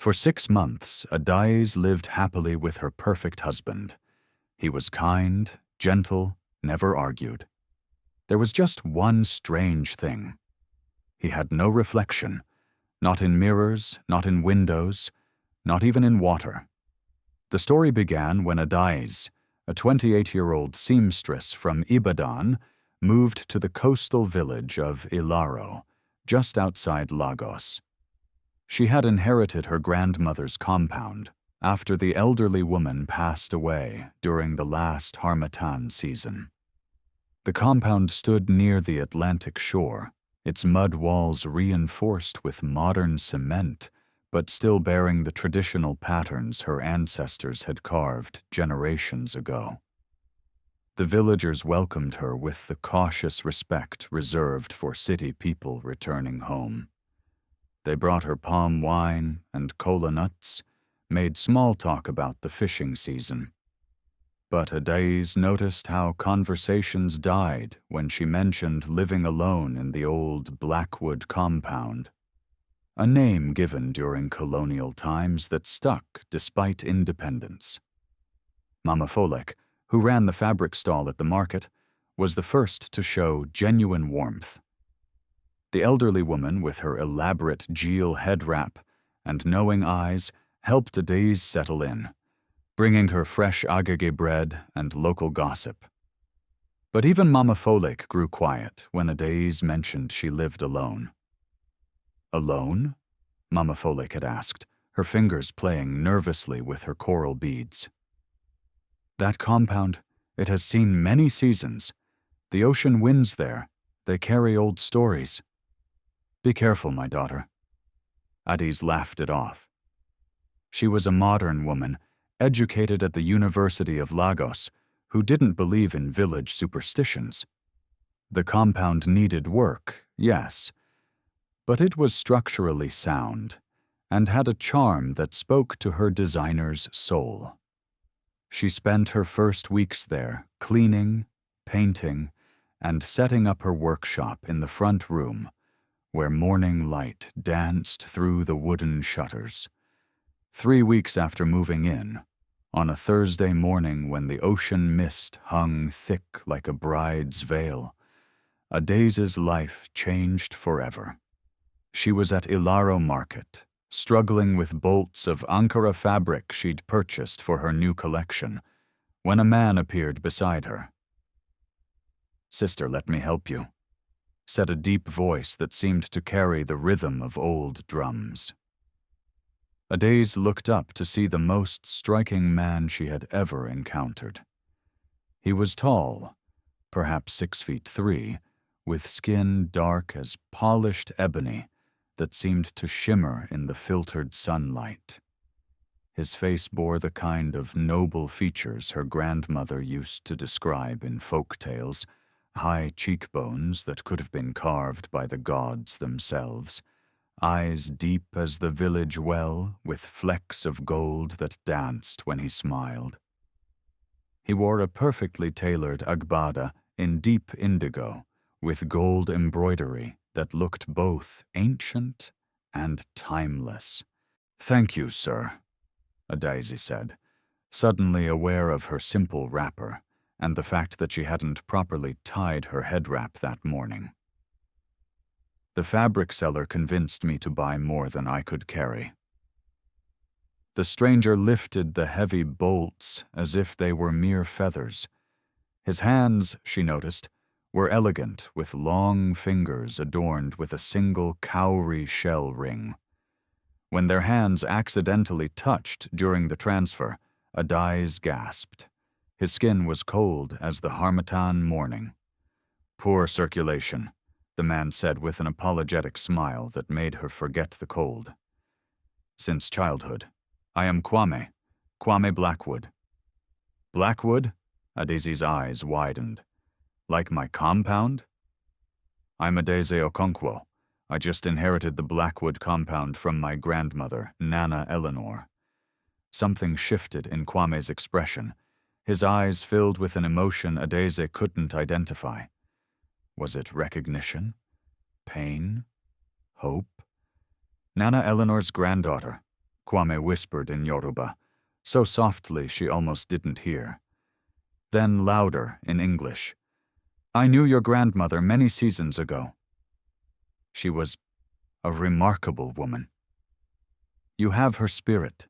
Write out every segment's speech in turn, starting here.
For 6 months, Adaeze lived happily with her perfect husband. He was kind, gentle, never argued. There was just one strange thing. He had no reflection, not in mirrors, not in windows, not even in water. The story began when Adaeze, a 28-year-old seamstress from Ibadan, moved to the coastal village of Ilaro, just outside Lagos. She had inherited her grandmother's compound after the elderly woman passed away during the last harmattan season. The compound stood near the Atlantic shore, its mud walls reinforced with modern cement, but still bearing the traditional patterns her ancestors had carved generations ago. The villagers welcomed her with the cautious respect reserved for city people returning home. They brought her palm wine and cola nuts, made small talk about the fishing season. But Adaeze noticed how conversations died when she mentioned living alone in the old Blackwood compound, a name given during colonial times that stuck despite independence. Mama Folek, who ran the fabric stall at the market, was the first to show genuine warmth. The elderly woman, with her elaborate Jeel head wrap and knowing eyes, helped Adaeze settle in, bringing her fresh agege bread and local gossip. But even Mama Folek grew quiet when Adaeze mentioned she lived alone. Alone? Mama Folek had asked, her fingers playing nervously with her coral beads. That compound, it has seen many seasons. The ocean winds there. They carry old stories. Be careful, my daughter. Adaeze laughed it off. She was a modern woman, educated at the University of Lagos, who didn't believe in village superstitions. The compound needed work, yes, but it was structurally sound and had a charm that spoke to her designer's soul. She spent her first weeks there cleaning, painting, and setting up her workshop in the front room, where morning light danced through the wooden shutters. 3 weeks after moving in, on a Thursday morning when the ocean mist hung thick like a bride's veil, Adaeze's life changed forever. She was at Ilaro Market, struggling with bolts of Ankara fabric she'd purchased for her new collection, when a man appeared beside her. "Sister, let me help you," said a deep voice that seemed to carry the rhythm of old drums. Adaeze looked up to see the most striking man she had ever encountered. He was tall, perhaps 6'3", with skin dark as polished ebony that seemed to shimmer in the filtered sunlight. His face bore the kind of noble features her grandmother used to describe in folktales, high cheekbones that could have been carved by the gods themselves, eyes deep as the village well with flecks of gold that danced when he smiled. He wore a perfectly tailored agbada in deep indigo with gold embroidery that looked both ancient and timeless. "Thank you, sir," Adaeze said, suddenly aware of her simple wrapper and the fact that she hadn't properly tied her head wrap that morning. "The fabric seller convinced me to buy more than I could carry." The stranger lifted the heavy bolts as if they were mere feathers. His hands, she noticed, were elegant with long fingers adorned with a single cowrie shell ring. When their hands accidentally touched during the transfer, Adaeze gasped. His skin was cold as the harmattan morning. "Poor circulation," the man said with an apologetic smile that made her forget the cold. "Since childhood. I am Kwame Blackwood." "Blackwood?" Adeze's eyes widened. "Like my compound?" "I'm Adaeze Okonkwo. I just inherited the Blackwood compound from my grandmother, Nana Eleanor." Something shifted in Kwame's expression. His eyes filled with an emotion Adaeze couldn't identify. Was it recognition? Pain? Hope? "Nana Eleanor's granddaughter. Kwame whispered in Yoruba, so softly she almost didn't hear. Then louder in English. I knew your grandmother many seasons ago. She was a remarkable woman. You have her spirit.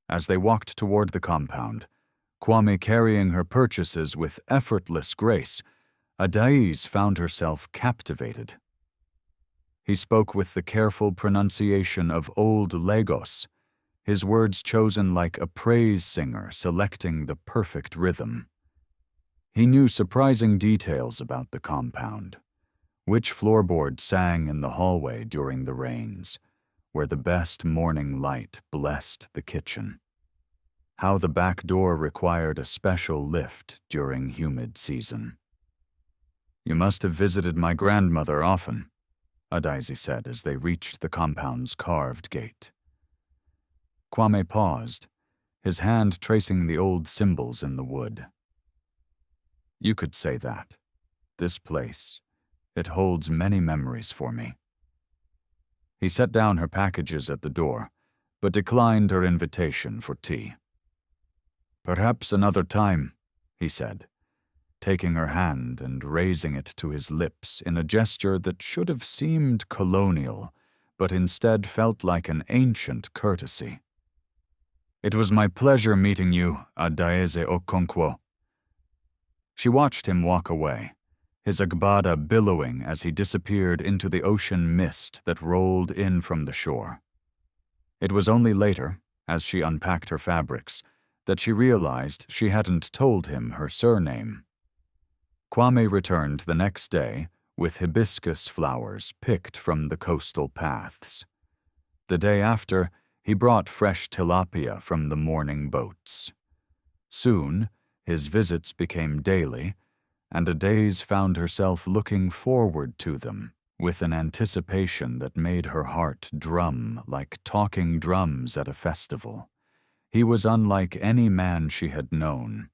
As they walked toward the compound, Kwame carrying her purchases with effortless grace, Adaeze found herself captivated. He spoke with the careful pronunciation of old Lagos, his words chosen like a praise singer selecting the perfect rhythm. He knew surprising details about the compound, which floorboard sang in the hallway during the rains, where the best morning light blessed the kitchen. How the back door required a special lift during humid season. You must have visited my grandmother often, Adaeze said as they reached the compound's carved gate. Kwame paused, his hand tracing the old symbols in the wood. You could say that. This place, it holds many memories for me. He set down her packages at the door, but declined her invitation for tea. Perhaps another time, he said, taking her hand and raising it to his lips in a gesture that should have seemed colonial, but instead felt like an ancient courtesy. It was my pleasure meeting you, Adaeze Okonkwo. She watched him walk away, his agbada billowing as he disappeared into the ocean mist that rolled in from the shore. It was only later, as she unpacked her fabrics, that she realized she hadn't told him her surname. Kwame returned the next day with hibiscus flowers picked from the coastal paths. The day after, he brought fresh tilapia from the morning boats. Soon, his visits became daily, and Adaeze found herself looking forward to them with an anticipation that made her heart drum like talking drums at a festival. He was unlike any man she had known,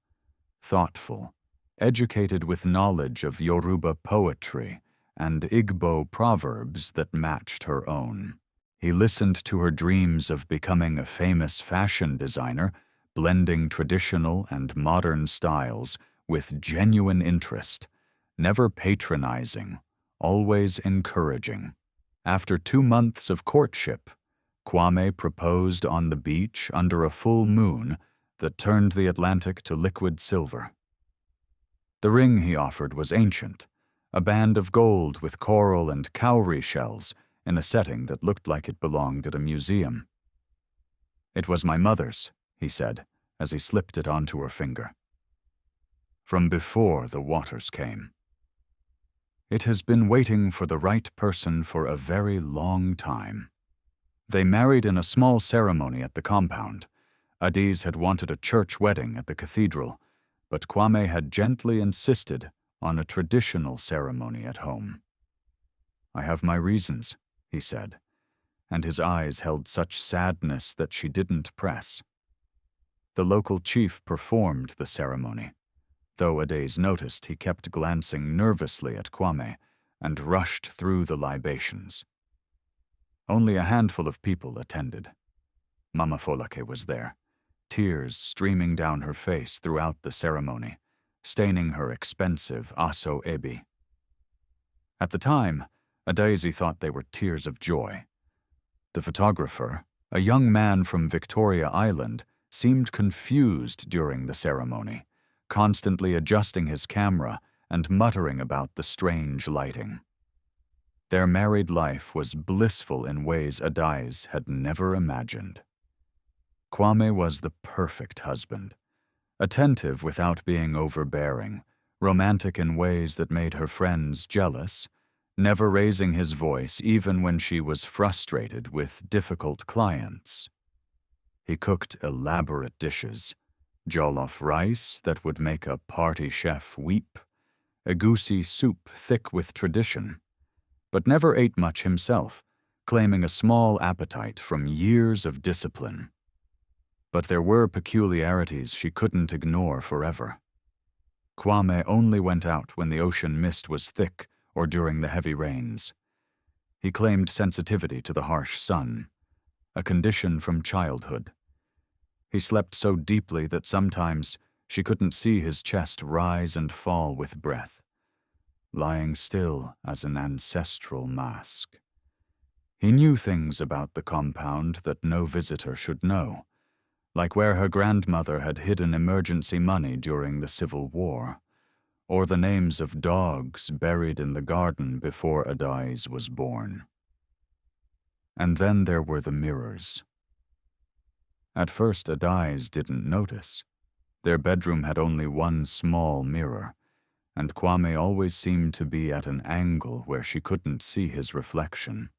thoughtful, educated with knowledge of Yoruba poetry and Igbo proverbs that matched her own. He listened to her dreams of becoming a famous fashion designer, blending traditional and modern styles with genuine interest, never patronizing, always encouraging. After 2 months of courtship, Kwame proposed on the beach under a full moon that turned the Atlantic to liquid silver. The ring he offered was ancient, a band of gold with coral and cowrie shells in a setting that looked like it belonged at a museum. It was my mother's, he said, as he slipped it onto her finger. From before the waters came. It has been waiting for the right person for a very long time. They married in a small ceremony at the compound. Adaeze had wanted a church wedding at the cathedral, but Kwame had gently insisted on a traditional ceremony at home. I have my reasons, he said, and his eyes held such sadness that she didn't press. The local chief performed the ceremony, though Adaeze noticed he kept glancing nervously at Kwame and rushed through the libations. Only a handful of people attended. Mama Folake was there, tears streaming down her face throughout the ceremony, staining her expensive aso ebi. At the time, Adaeze thought they were tears of joy. The photographer, a young man from Victoria Island, seemed confused during the ceremony, constantly adjusting his camera and muttering about the strange lighting. Their married life was blissful in ways Adaeze had never imagined. Kwame was the perfect husband, attentive without being overbearing, romantic in ways that made her friends jealous, never raising his voice even when she was frustrated with difficult clients. He cooked elaborate dishes, jollof rice that would make a party chef weep, egusi soup thick with tradition, but never ate much himself, claiming a small appetite from years of discipline. But there were peculiarities she couldn't ignore forever. Kwame only went out when the ocean mist was thick or during the heavy rains. He claimed sensitivity to the harsh sun, a condition from childhood. He slept so deeply that sometimes she couldn't see his chest rise and fall with breath, lying still as an ancestral mask. He knew things about the compound that no visitor should know, like where her grandmother had hidden emergency money during the Civil War, or the names of dogs buried in the garden before Adaeze was born. And then there were the mirrors. At first, Adaeze didn't notice. Their bedroom had only one small mirror, and Kwame always seemed to be at an angle where she couldn't see his reflection.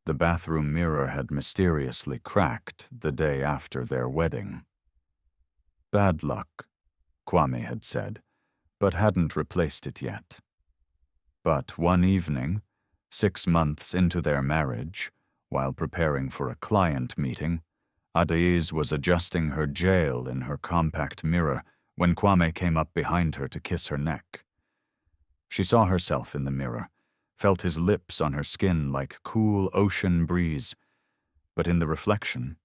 The bathroom mirror had mysteriously cracked the day after their wedding. Bad luck, Kwame had said, but hadn't replaced it yet. But one evening, 6 months into their marriage, while preparing for a client meeting, Adaeze was adjusting her jail in her compact mirror when Kwame came up behind her to kiss her neck. She saw herself in the mirror, felt his lips on her skin like cool ocean breeze, but in the reflection,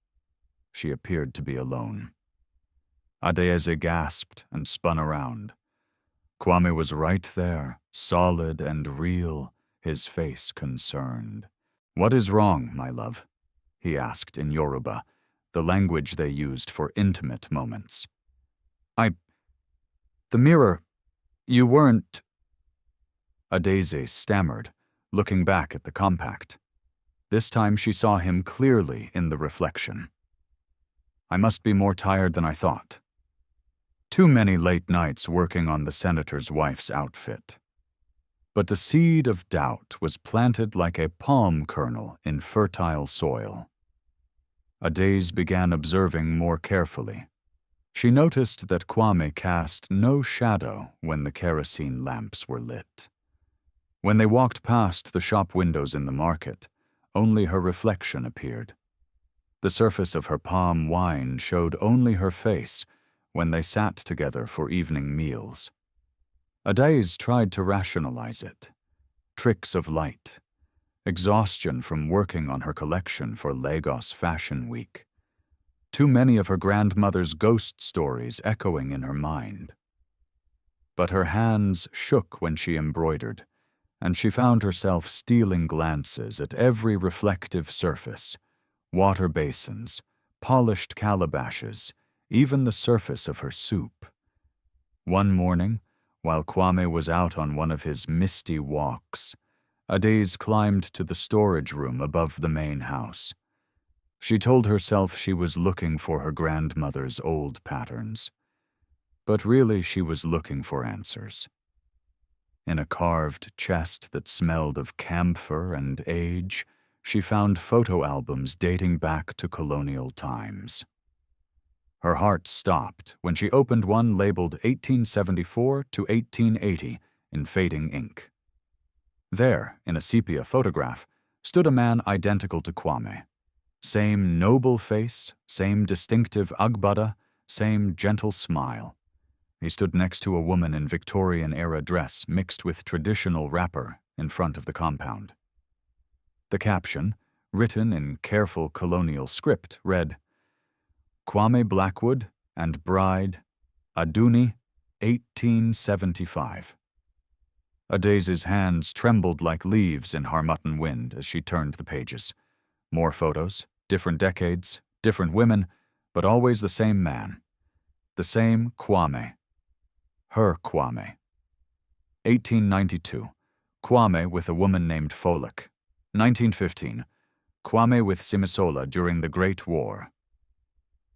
she appeared to be alone. Adaeze gasped and spun around. Kwame was right there, solid and real, his face concerned. "What is wrong, my love?" he asked in Yoruba, the language they used for intimate moments. The mirror, you weren't..." Adaeze stammered, looking back at the compact. This time she saw him clearly in the reflection. "I must be more tired than I thought. Too many late nights working on the senator's wife's outfit." But the seed of doubt was planted like a palm kernel in fertile soil. Adaeze began observing more carefully. She noticed that Kwame cast no shadow when the kerosene lamps were lit. When they walked past the shop windows in the market, only her reflection appeared. The surface of her palm wine showed only her face when they sat together for evening meals. Adaeze tried to rationalize it. Tricks of light. Exhaustion from working on her collection for Lagos Fashion Week. Too many of her grandmother's ghost stories echoing in her mind. But her hands shook when she embroidered, and she found herself stealing glances at every reflective surface, water basins, polished calabashes, even the surface of her soup. One morning, while Kwame was out on one of his misty walks, Adaeze climbed to the storage room above the main house. She told herself she was looking for her grandmother's old patterns, but really she was looking for answers. In a carved chest that smelled of camphor and age, she found photo albums dating back to colonial times. Her heart stopped when she opened one labeled 1874 to 1880 in fading ink. There, in a sepia photograph, stood a man identical to Kwame. Same noble face, same distinctive agbada, same gentle smile. He stood next to a woman in Victorian-era dress mixed with traditional wrapper in front of the compound. The caption, written in careful colonial script, read, "Kwame Blackwood and bride, Aduni, 1875. Adaze's hands trembled like leaves in Harmutton wind as she turned the pages. More photos, different decades, different women, but always the same man. The same Kwame. Her Kwame. 1892. Kwame with a woman named Folek. 1915. Kwame with Simisola during the Great War.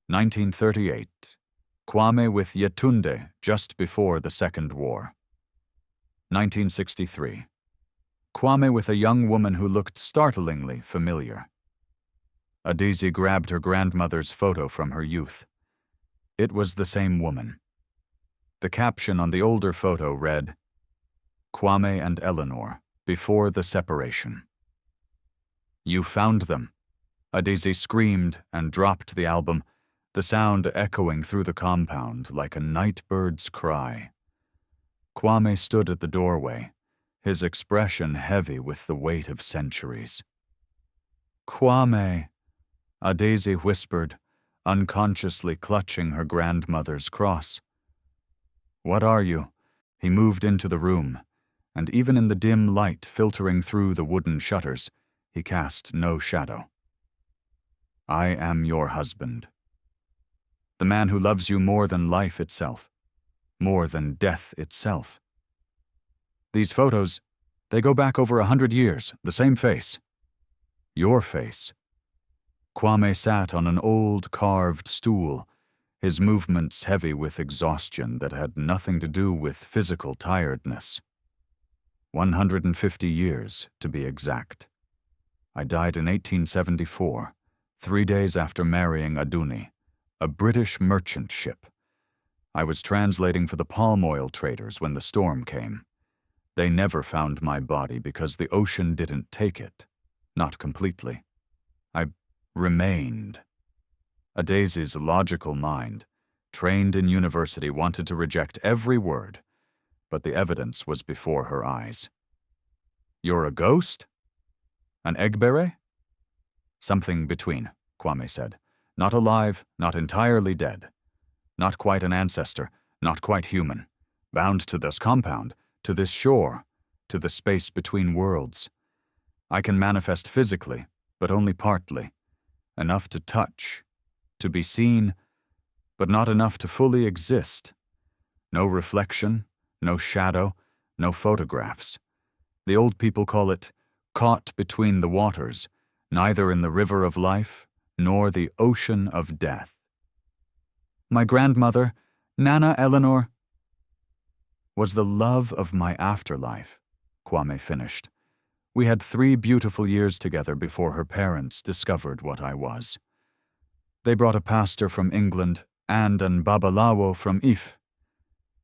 1938. Kwame with Yetunde just before the Second War. 1963. Kwame with a young woman who looked startlingly familiar. Adaeze grabbed her grandmother's photo from her youth. It was the same woman. The caption on the older photo read, "Kwame and Eleanor, before the separation." "You found them," Adaeze screamed and dropped the album, the sound echoing through the compound like a night bird's cry. Kwame stood at the doorway, his expression heavy with the weight of centuries. "Kwame," Adaeze whispered, unconsciously clutching her grandmother's cross. "What are you?" He moved into the room, and even in the dim light filtering through the wooden shutters, he cast no shadow. "I am your husband. The man who loves you more than life itself, more than death itself. These photos, they go back over 100 years, the same face. Your face." Kwame sat on an old carved stool, his movements heavy with exhaustion that had nothing to do with physical tiredness. 150 years, to be exact. I died in 1874, 3 days after marrying Aduni, a British merchant ship. I was translating for the palm oil traders when the storm came. They never found my body because the ocean didn't take it. Not completely. I remained. Adaeze's logical mind, trained in university, wanted to reject every word, but the evidence was before her eyes. "You're a ghost? An Egbere?" "Something between," Kwame said. "Not alive, not entirely dead. Not quite an ancestor, not quite human. Bound to this compound, to this shore, to the space between worlds. I can manifest physically, but only partly. Enough to touch, to be seen, but not enough to fully exist. No reflection, no shadow, no photographs. The old people call it caught between the waters, neither in the river of life nor the ocean of death." "My grandmother, Nana Eleanor, was the love of my afterlife," Kwame finished. "We had 3 beautiful years together before her parents discovered what I was. They brought a pastor from England and an babalawo from If.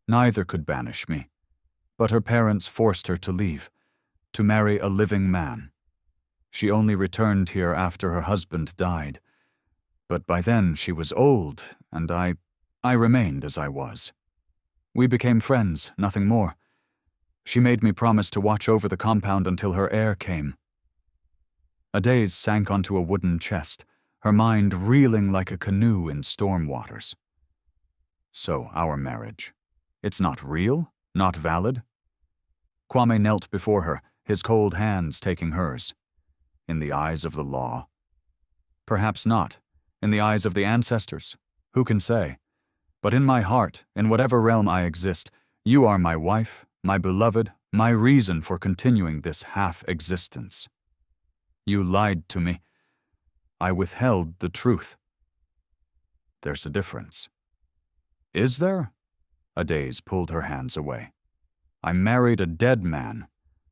Neither could banish me, but her parents forced her to leave, to marry a living man. She only returned here after her husband died, but by then she was old, and I remained as I was. We became friends, nothing more. She made me promise to watch over the compound until her heir came." Adaeze sank onto a wooden chest, her mind reeling like a canoe in storm waters. "So, our marriage. It's not real? Not valid?" Kwame knelt before her, his cold hands taking hers. "In the eyes of the law? Perhaps not. In the eyes of the ancestors? Who can say? But in my heart, in whatever realm I exist, you are my wife, my beloved, my reason for continuing this half-existence. You lied to me. I withheld the truth." "There's a difference." "Is there?" Adaeze pulled her hands away. "I married a dead man.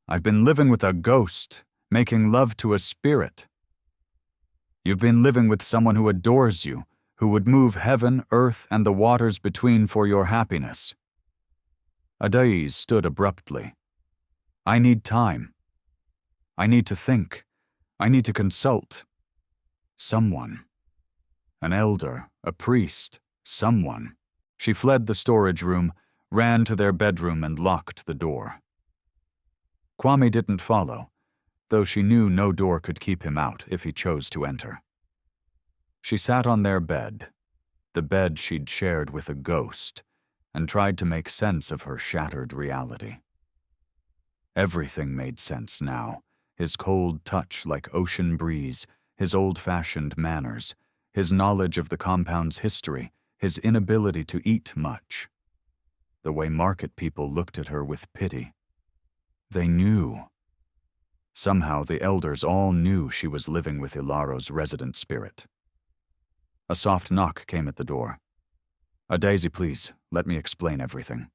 I've been living with a ghost, making love to a spirit. You've been living with someone who adores you, who would move heaven, earth, and the waters between for your happiness." Adaeze stood abruptly. "I need time. I need to think. I need to consult. Someone. An elder, a priest, someone." She fled the storage room, ran to their bedroom, and locked the door. Kwame didn't follow, though she knew no door could keep him out if he chose to enter. She sat on their bed, the bed she'd shared with a ghost, and tried to make sense of her shattered reality. Everything made sense now, his cold touch like ocean breeze, his old-fashioned manners, his knowledge of the compound's history, his inability to eat much. The way market people looked at her with pity. They knew. Somehow the elders all knew she was living with Ilaro's resident spirit. A soft knock came at the door. "Adaeze, please, let me explain everything."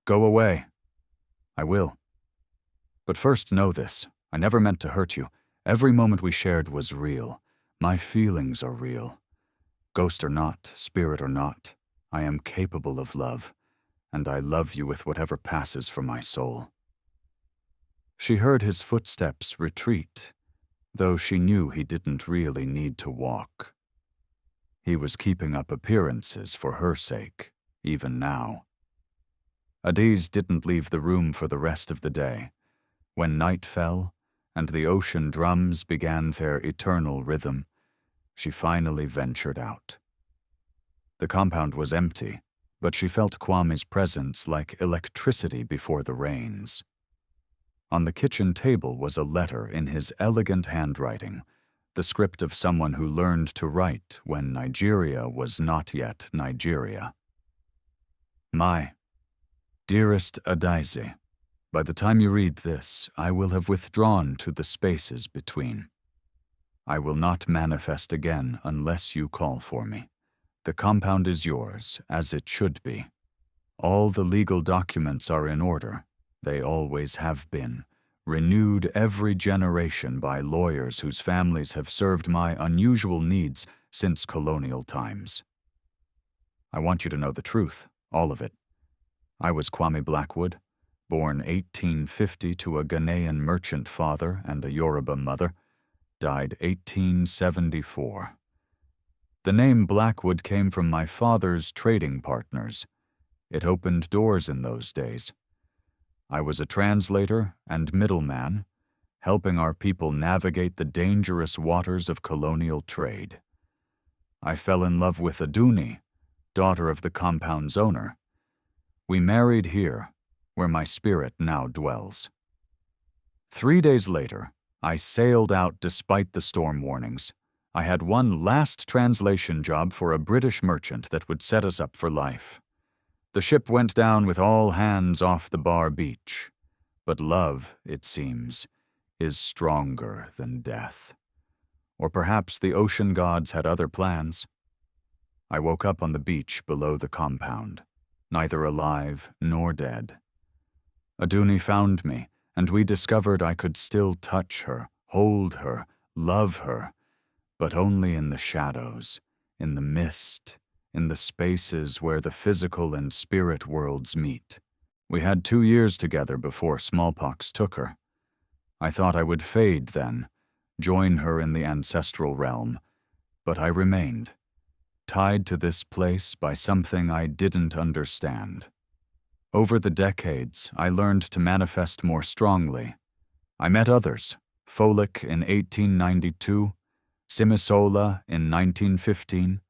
"Go away." "I will. But first know this, I never meant to hurt you. Every moment we shared was real. My feelings are real. Ghost or not, spirit or not, I am capable of love, and I love you with whatever passes for my soul." She heard his footsteps retreat, though she knew he didn't really need to walk. He was keeping up appearances for her sake, even now. Adaeze didn't leave the room for the rest of the day. When night fell, and the ocean drums began their eternal rhythm, she finally ventured out. The compound was empty, but she felt Kwame's presence like electricity before the rains. On the kitchen table was a letter in his elegant handwriting, the script of someone who learned to write when Nigeria was not yet Nigeria. My dearest Adaeze, by the time you read this, I will have withdrawn to the spaces between. I will not manifest again unless you call for me. The compound is yours, as it should be. All the legal documents are in order. They always have been, renewed every generation by lawyers whose families have served my unusual needs since colonial times. I want you to know the truth, all of it. I was Kwame Blackwood, born 1850 to a Ghanaian merchant father and a Yoruba mother, died 1874. The name Blackwood came from my father's trading partners. It opened doors in those days. I was a translator and middleman, helping our people navigate the dangerous waters of colonial trade. I fell in love with Adaeze, daughter of the compound's owner. We married here, where my spirit now dwells. 3 days later, I sailed out despite the storm warnings. I had one last translation job for a British merchant that would set us up for life. The ship went down with all hands off the bar beach. But love, it seems, is stronger than death. Or perhaps the ocean gods had other plans. I woke up on the beach below the compound, neither alive nor dead. Adaeze found me, and we discovered I could still touch her, hold her, love her, but only in the shadows, in the mist, in the spaces where the physical and spirit worlds meet. We had 2 years together before smallpox took her. I thought I would fade then, join her in the ancestral realm, but I remained, tied to this place by something I didn't understand. Over the decades, I learned to manifest more strongly. I met others, Folik in 1892, Simisola in 1915,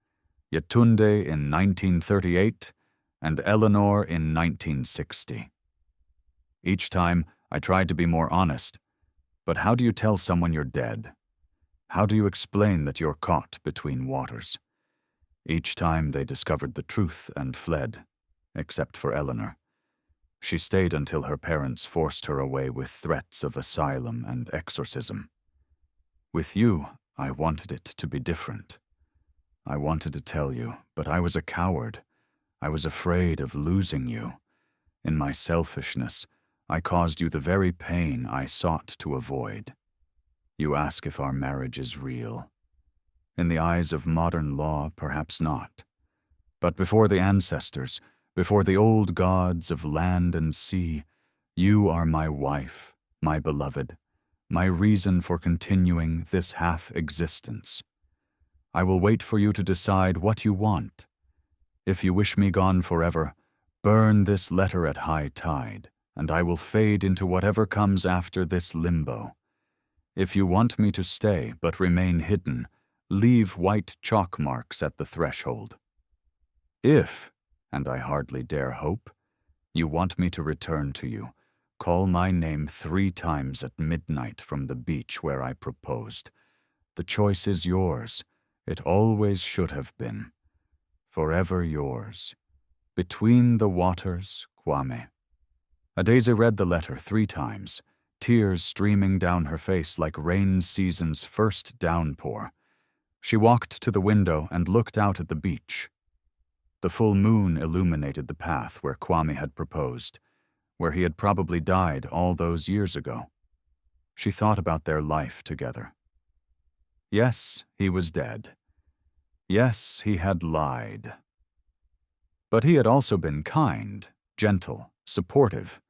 Yetunde in 1938, and Eleanor in 1960. Each time, I tried to be more honest. But how do you tell someone you're dead? How do you explain that you're caught between waters? Each time they discovered the truth and fled, except for Eleanor. She stayed until her parents forced her away with threats of asylum and exorcism. With you, I wanted it to be different. I wanted to tell you, but I was a coward. I was afraid of losing you. In my selfishness, I caused you the very pain I sought to avoid. You ask if our marriage is real. In the eyes of modern law, perhaps not. But before the ancestors, before the old gods of land and sea, you are my wife, my beloved, my reason for continuing this half-existence. I will wait for you to decide what you want. If you wish me gone forever, burn this letter at high tide, and I will fade into whatever comes after this limbo. If you want me to stay but remain hidden, leave white chalk marks at the threshold. If, and I hardly dare hope, you want me to return to you, call my name 3 times at midnight from the beach where I proposed. The choice is yours. It always should have been. Forever yours. Between the waters, Kwame. Adaeze read the letter 3 times, tears streaming down her face like rain season's first downpour. She walked to the window and looked out at the beach. The full moon illuminated the path where Kwame had proposed, where he had probably died all those years ago. She thought about their life together. Yes, he was dead. Yes, he had lied. But he had also been kind, gentle, supportive.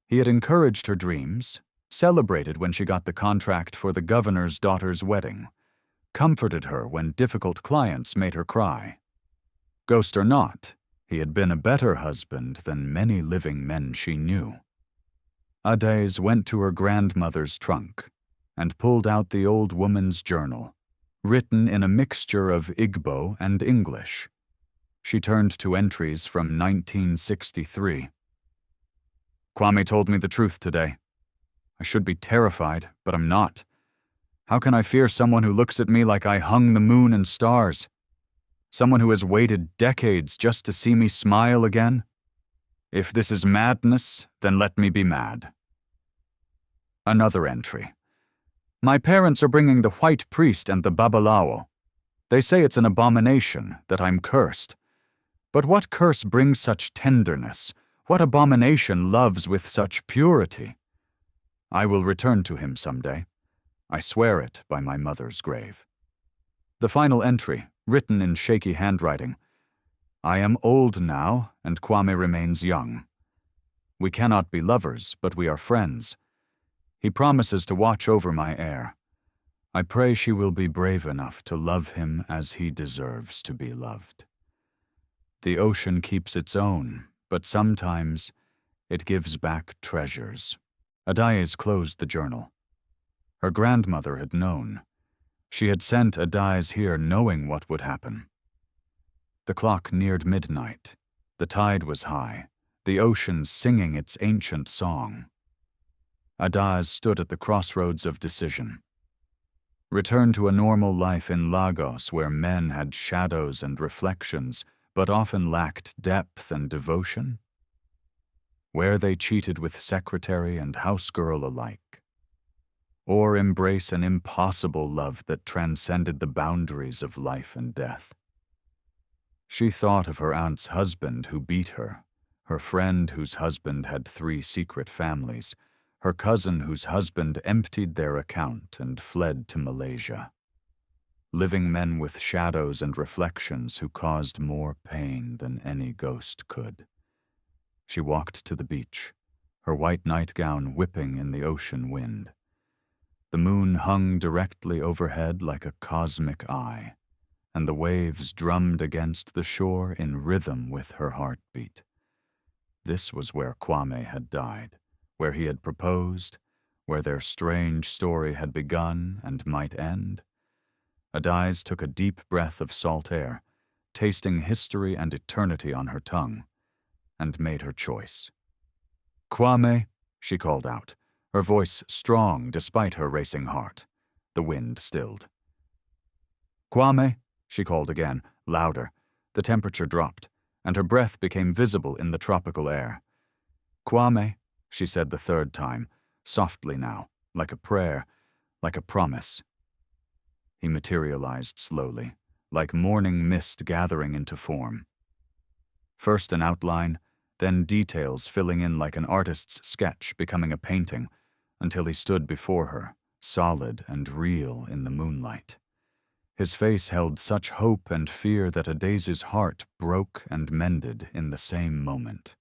He had encouraged her dreams, celebrated when she got the contract for the governor's daughter's wedding, comforted her when difficult clients made her cry. Ghost or not, he had been a better husband than many living men she knew. Adaeze went to her grandmother's trunk and pulled out the old woman's journal, written in a mixture of Igbo and English. She turned to entries from 1963. Kwame told me the truth today. I should be terrified, but I'm not. How can I fear someone who looks at me like I hung the moon and stars? Someone who has waited decades just to see me smile again? If this is madness, then let me be mad. Another entry. My parents are bringing the white priest and the babalawo. They say it's an abomination, that I'm cursed. But what curse brings such tenderness? What abomination loves with such purity? I will return to him someday. I swear it by my mother's grave. The final entry, written in shaky handwriting. I am old now, and Kwame remains young. We cannot be lovers, but we are friends. He promises to watch over my heir. I pray she will be brave enough to love him as he deserves to be loved. The ocean keeps its own, but sometimes it gives back treasures. Adaeze closed the journal. Her grandmother had known. She had sent Adaeze here knowing what would happen. The clock neared midnight. The tide was high, the ocean singing its ancient song. Adaeze stood at the crossroads of decision. Return to a normal life in Lagos where men had shadows and reflections, but often lacked depth and devotion? Where they cheated with secretary and housegirl alike? Or embrace an impossible love that transcended the boundaries of life and death? She thought of her aunt's husband who beat her, her friend whose husband had 3 secret families, her cousin whose husband emptied their account and fled to Malaysia. Living men with shadows and reflections who caused more pain than any ghost could. She walked to the beach, her white nightgown whipping in the ocean wind. The moon hung directly overhead like a cosmic eye, and the waves drummed against the shore in rhythm with her heartbeat. This was where Kwame had died, where he had proposed, where their strange story had begun and might end. Adaeze took a deep breath of salt air, tasting history and eternity on her tongue, and made her choice. Kwame, she called out, her voice strong despite her racing heart. The wind stilled. Kwame, she called again, louder. The temperature dropped, and her breath became visible in the tropical air. Kwame, she said the third time, softly now, like a prayer, like a promise. He materialized slowly, like morning mist gathering into form. First an outline, then details filling in like an artist's sketch becoming a painting, until he stood before her, solid and real in the moonlight. His face held such hope and fear that Adaeze's heart broke and mended in the same moment.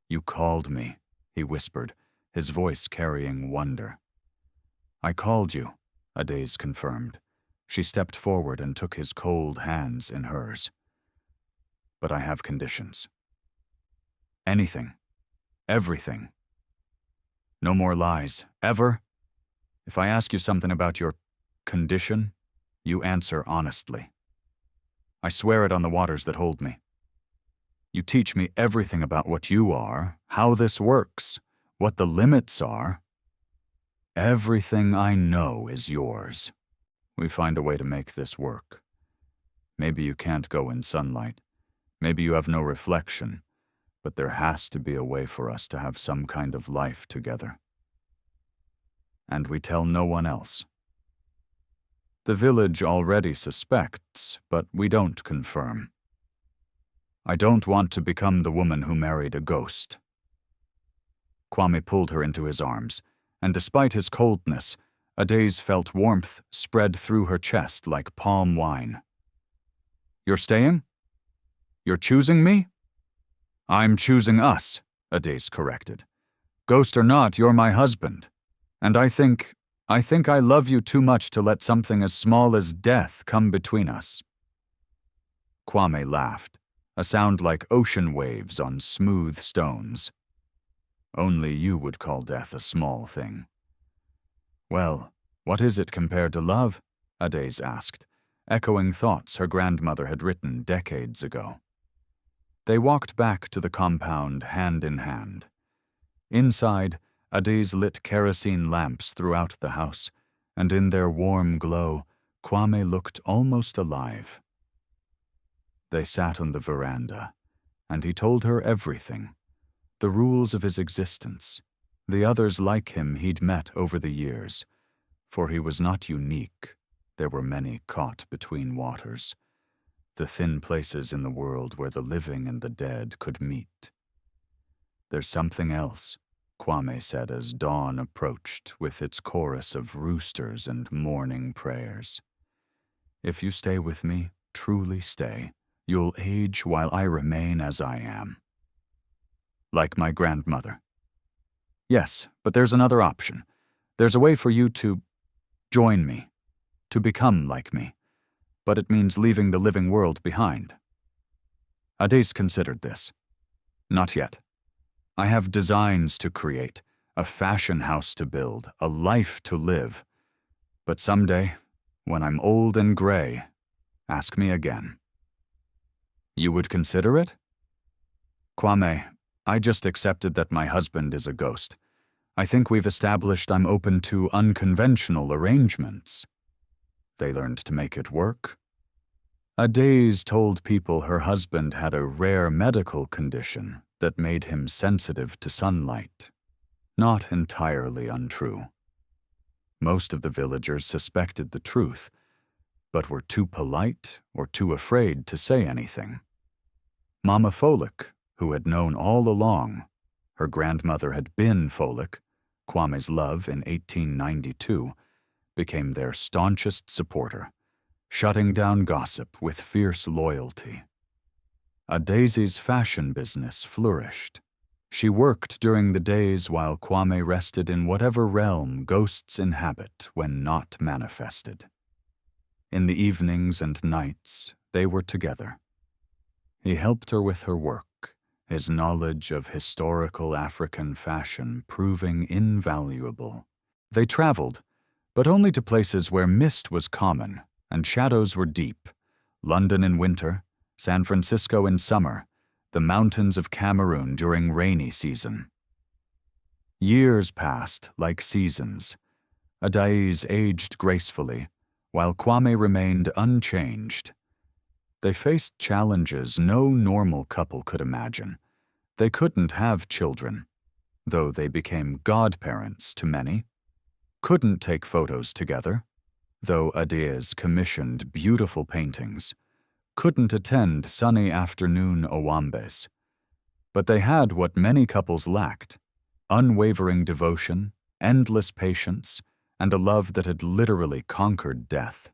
You called me, he whispered, his voice carrying wonder. I called you, Adaeze confirmed. She stepped forward and took his cold hands in hers. But I have conditions. Anything. Everything. No more lies. Ever? If I ask you something about your condition, you answer honestly. I swear it on the waters that hold me. You teach me everything about what you are, how this works, what the limits are. Everything I know is yours. We find a way to make this work. Maybe you can't go in sunlight. Maybe you have no reflection. But there has to be a way for us to have some kind of life together. And we tell no one else. The village already suspects, but we don't confirm. I don't want to become the woman who married a ghost. Kwame pulled her into his arms, and despite his coldness, Adaeze felt warmth spread through her chest like palm wine. You're staying? You're choosing me? I'm choosing us, Adaeze corrected. Ghost or not, you're my husband. And I think I love you too much to let something as small as death come between us. Kwame laughed, a sound like ocean waves on smooth stones. Only you would call death a small thing. Well, what is it compared to love? Adaeze asked, echoing thoughts her grandmother had written decades ago. They walked back to the compound hand in hand. Inside, Adaeze lit kerosene lamps throughout the house, and in their warm glow, Kwame looked almost alive. They sat on the veranda, and he told her everything, the rules of his existence, the others like him he'd met over the years, for he was not unique. There were many caught between waters, the thin places in the world where the living and the dead could meet. There's something else, Kwame said as dawn approached with its chorus of roosters and morning prayers. If you stay with me, truly stay, you'll age while I remain as I am. Like my grandmother. Yes, but there's another option. There's a way for you to join me, to become like me, but it means leaving the living world behind. Adaeze considered this. Not yet. I have designs to create, a fashion house to build, a life to live. But someday, when I'm old and gray, ask me again. You would consider it? Kwame, I just accepted that my husband is a ghost. I think we've established I'm open to unconventional arrangements. They learned to make it work. Adaeze told people her husband had a rare medical condition that made him sensitive to sunlight. Not entirely untrue. Most of the villagers suspected the truth, but were too polite or too afraid to say anything. Mama Folek, who had known all along, her grandmother had been Folek, Kwame's love in 1892, became their staunchest supporter, shutting down gossip with fierce loyalty. Adaeze's fashion business flourished. She worked during the days while Kwame rested in whatever realm ghosts inhabit when not manifested. In the evenings and nights, they were together. He helped her with her work, his knowledge of historical African fashion proving invaluable. They traveled, but only to places where mist was common and shadows were deep. London in winter, San Francisco in summer, the mountains of Cameroon during rainy season. Years passed like seasons. Adaeze aged gracefully, while Kwame remained unchanged. They faced challenges no normal couple could imagine. They couldn't have children, though they became godparents to many. Couldn't take photos together, though Adaeze commissioned beautiful paintings. Couldn't attend sunny afternoon owambes. But they had what many couples lacked: unwavering devotion, endless patience, and a love that had literally conquered death.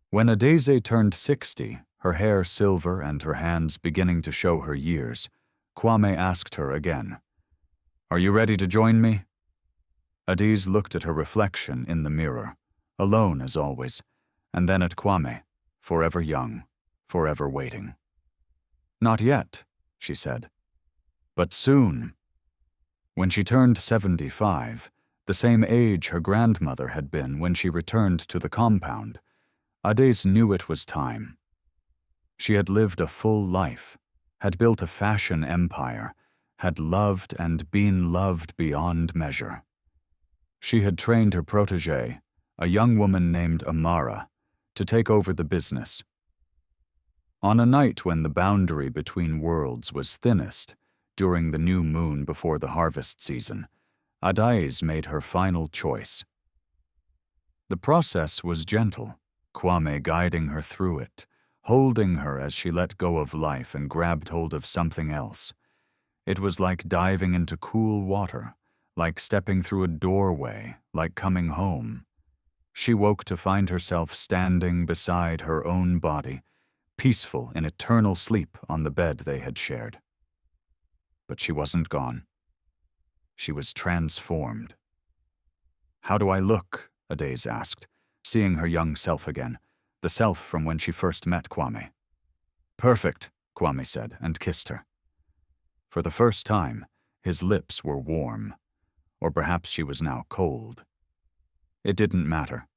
When Adaeze turned 60, her hair silver and her hands beginning to show her years, Kwame asked her again, "Are you ready to join me?" Adaeze looked at her reflection in the mirror, alone as always, and then at Kwame, forever young, forever waiting. "Not yet," she said. "But soon." When she turned 75, the same age her grandmother had been when she returned to the compound, Adaeze knew it was time. She had lived a full life, had built a fashion empire, had loved and been loved beyond measure. She had trained her protégée, a young woman named Amara, to take over the business. On a night when the boundary between worlds was thinnest, during the new moon before the harvest season, Adaeze made her final choice. The process was gentle, Kwame guiding her through it, holding her as she let go of life and grabbed hold of something else. It was like diving into cool water, like stepping through a doorway, like coming home. She woke to find herself standing beside her own body, peaceful in eternal sleep on the bed they had shared. But she wasn't gone. She was transformed. "How do I look?" Adaeze asked, seeing her young self again, the self from when she first met Kwame. "Perfect," Kwame said, and kissed her. For the first time, his lips were warm, or perhaps she was now cold. It didn't matter.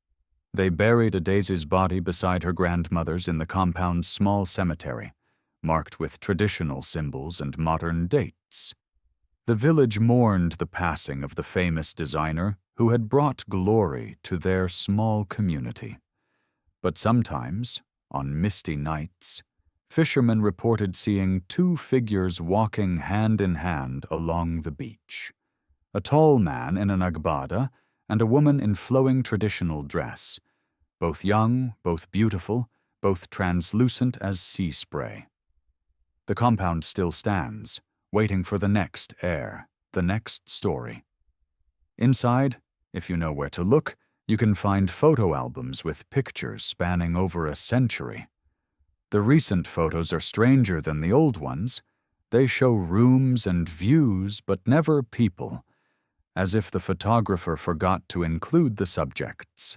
They buried Adaeze's body beside her grandmother's in the compound's small cemetery, marked with traditional symbols and modern dates. The village mourned the passing of the famous designer who had brought glory to their small community. But sometimes, on misty nights, fishermen reported seeing two figures walking hand in hand along the beach. A tall man in an agbada and a woman in flowing traditional dress, both young, both beautiful, both translucent as sea spray. The compound still stands, waiting for the next heir, the next story. Inside, if you know where to look, you can find photo albums with pictures spanning over a century. The recent photos are stranger than the old ones. They show rooms and views, but never people, as if the photographer forgot to include the subjects.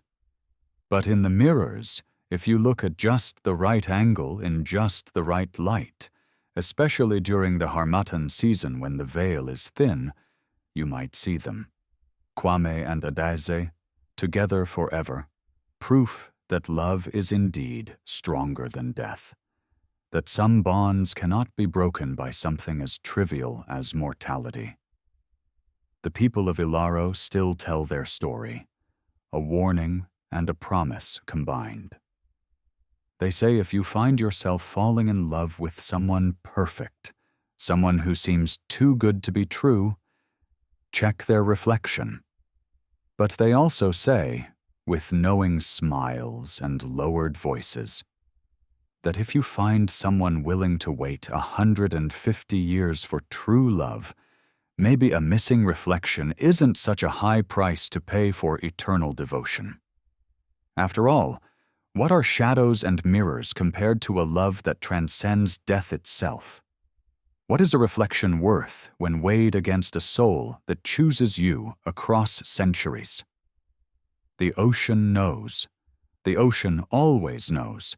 But in the mirrors, if you look at just the right angle in just the right light, especially during the Harmattan season when the veil is thin, you might see them. Kwame and Adaeze, together forever, proof that love is indeed stronger than death, that some bonds cannot be broken by something as trivial as mortality. The people of Ilaro still tell their story, a warning and a promise combined. They say if you find yourself falling in love with someone perfect, someone who seems too good to be true, check their reflection. But they also say, with knowing smiles and lowered voices, that if you find someone willing to wait 150 years for true love, maybe a missing reflection isn't such a high price to pay for eternal devotion. After all, what are shadows and mirrors compared to a love that transcends death itself? What is a reflection worth when weighed against a soul that chooses you across centuries? The ocean knows. The ocean always knows.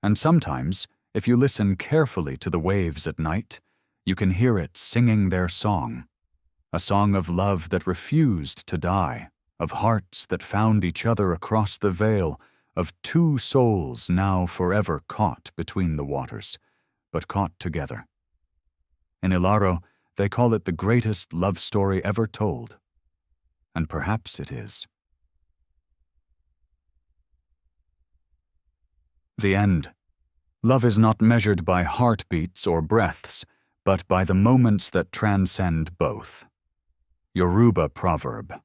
And sometimes, if you listen carefully to the waves at night, you can hear it singing their song, a song of love that refused to die, of hearts that found each other across the veil, of two souls now forever caught between the waters, but caught together. In Ilaro, they call it the greatest love story ever told. And perhaps it is. The end. Love is not measured by heartbeats or breaths, but by the moments that transcend both. Yoruba proverb.